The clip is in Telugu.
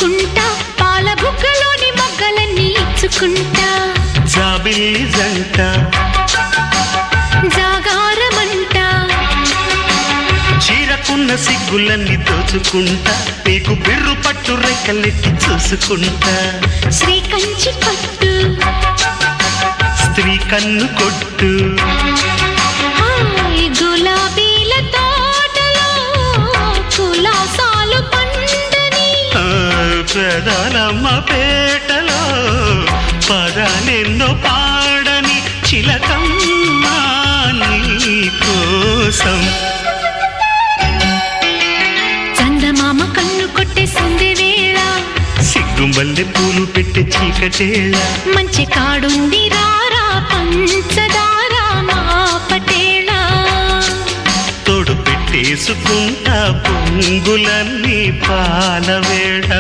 దాచుకుంటా పాల బుగ్గలోని మొగ్గలన్నీ ఇచ్చుకుంటా జాబిల్లి జంట జాగారమంట చీరకున్న సిగ్గులన్నీ దోచుకుంటా నీకు బిర్రు పట్టు రెక్కలెట్టి చూసుకుంటా శ్రీకంచి పట్టు స్త్రీ కన్ను కొట్టు గులాబీల తోటలో కులాసాలు పండని పెదాలమ్మ పేటలో పదాలెన్నో పాడని చిలకమ్మ నీ కోసం చందమామ కన్ను కొట్టే సందె వేళ సిగ్గుమల్లె పూలు పెట్టే చీకటేళ మంచి కాడుంది రారా పంచదార మా పటేళ తోడు పెట్టేసుకుంటా పొంగులన్నీ పాలవేళ